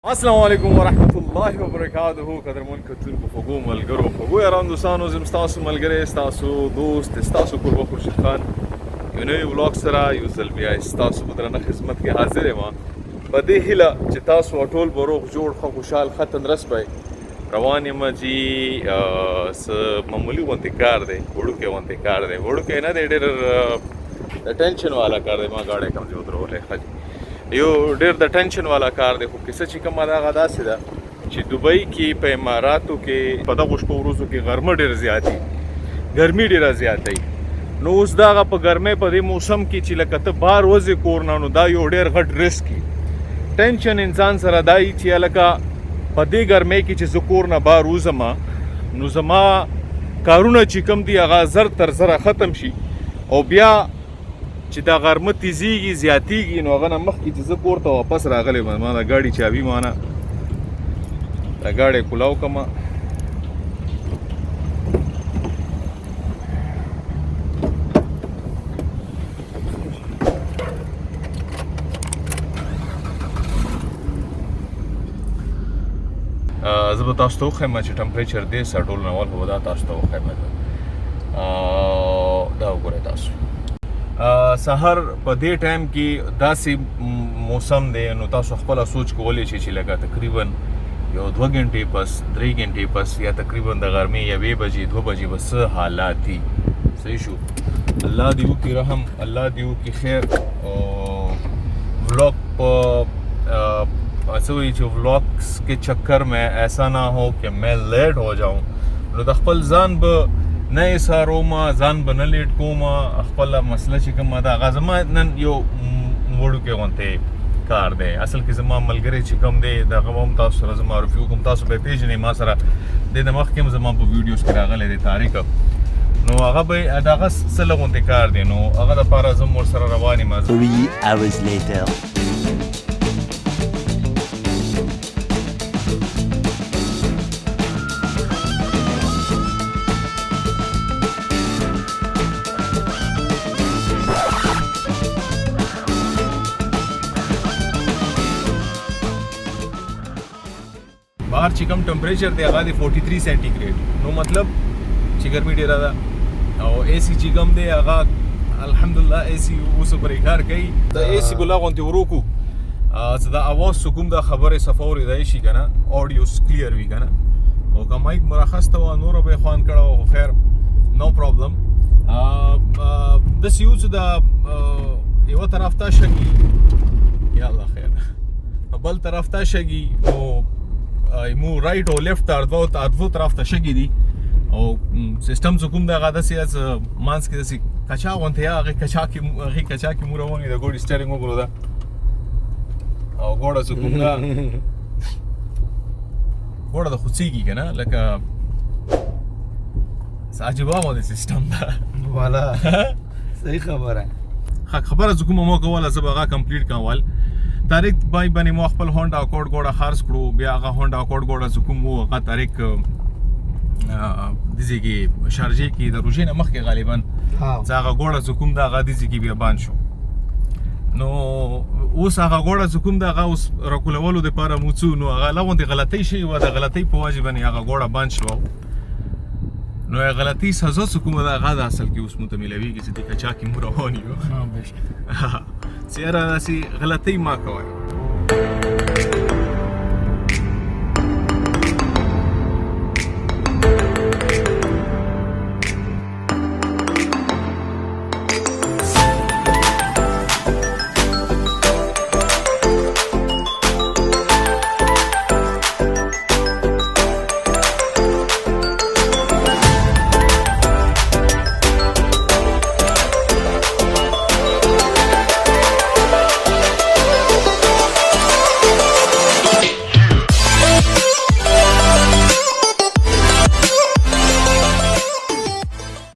السلام علیکم ورحمت الله وبرکاته. قدرمن کتونکو خوږو ملګرو خوږو یارانو دوستانو زم ستاسو ملګری ستاسو دوست ستاسو قربه خورشید خان یو نوی ولاګ سره یو ځل بیا ستاسو په درنه خدمت کې حاضر یم په دې هیله چې تاسو ټول به روغ جوړ ښه خوشحال ښه تندرست به روان یم چې څه معمولي غوندې کار دی وړوکی غوندې کار دی وړوکی نه دی ډېر د ټینشن والا کار دی ما ګاډی کوم ځای ودرولی ښه جي یو ډېر د ټینشن والا کار دی خو کیسه چې کومه ده هغه داسې ده چې دوبۍ کې په اماراتو کې په دغو شپو ورځو کې غرمه ډېر زیات وي ګرمي ډېره زیاته وي نو اوس دغه په ګرمۍ په دې موسم کې چې لکه ته بار وځې کور نه نو دا یو ډېر غټ رسک وي ټینشن انسان سره دا وي چې لکه په دې ګرمۍ کې چې زه کور نه بار وځم نو زما کارونه چې کوم دي هغه زر تر زره ختم شي او بیا چې دا غرمه تیزیږي زیاتیږي نو هغه نه مخکې چې زه کور ته واپس راغلی ما د ګاډي چابي مانه دا ګاډی کولاو کړمه زه به تاسو ته وښیم چې ټمپریچر دی سټول نه ول به دا تاسو ته وښیم دا وګورئ تاسو سحر په دې ټایم کې داسې موسم دی نو تاسو خپله سوچ کولی شئ چې لکه تقریبا یو 2 غنټې پس 3 غنټې پس یا تقریبا د غرمې 1 بجې 2 بجې به څه حالات دي صحیح شو الله دې وکړي رحم الله دې وکړي خیر व्लॉग په ऐसे हुई जो व्लॉग्स के चक्कर में ऐसा ना हो कि मैं लेट हो जाऊं نو د خپل ځان به نه ایساروم ځان به نه لیټ کوم خپله مسله چې کومه ده هغه زما نن یو وړوکی غوندې کار دی اصل کې زما ملګری چې کوم دی دغه به هم تاسو سره زه معرفي وکړم تاسو به یې پېژنئ ما سره دې نه مخکې هم زما په ویډیوز کې راغلی دی طارق نو هغه به دغه څه غوندې کار دی نو هغه دپاره زه هم ورسره روان یم 3 hours later. بهر چې کوم ټمپریچر دی هغه دی 43 سینټیګریډ نو مطلب چې ګرمي ډېره ده او اے سی چې کوم دی هغه الحمدلله اے سی اوس پرې کار کوي د اے سی بلا غوندې ورو کړو چې د اواز څه کوم د خبرې صفه اورېدی شي که نه اډیوس کلیر وي که نه او که مایک مرخص ته وه نوره به یې خوند کړی خو خیر نو پرابلم داسې یو چې د یوه طرف ته شګي یا الله خیر بل طرف ته شګي او مو رایټ او لیفت ته دوه طرف ته شګي دي او سیستم چې کوم دی هغه داسې منځ کې داسې کچا غوندې هغې کچا کې مو روان وي د ګوډي سټیرینګ وګورو ده او ګوډه چې کوم ده ګوډه د خوڅېږي که نه لکه څه عجیبه غوندې سیستم ده والا صحیح خبره خبره چې کومه مو کوله زه به هغه کمپلیټ کوم ول طارق بای باندې مو خپل هونډا اکورډ ګوډه خرڅ کړو بیا هغه هونډا اکورډ ګوډه چې کوم وو هغه طارق داسې کې شارجې کې د روژې نه مخکې غالبا چې هغه ګوډه چې کوم ده هغه داسې کې بیا بند شو نو اوس هغه ګوډه چې کوم ده هغه اوس راکولولو دپاره مو څو نو هغه لا غوندې غلطۍ شوې وه د غلطۍ په وجې باندې هغه ګوډه بند شوه نو غلطۍ سزا چې کومه ده هغه د اصل کې اوس مو ته میلاویږي چې دې کچا کې مو روان یو چې یاره داسې غلطۍ ما کوئ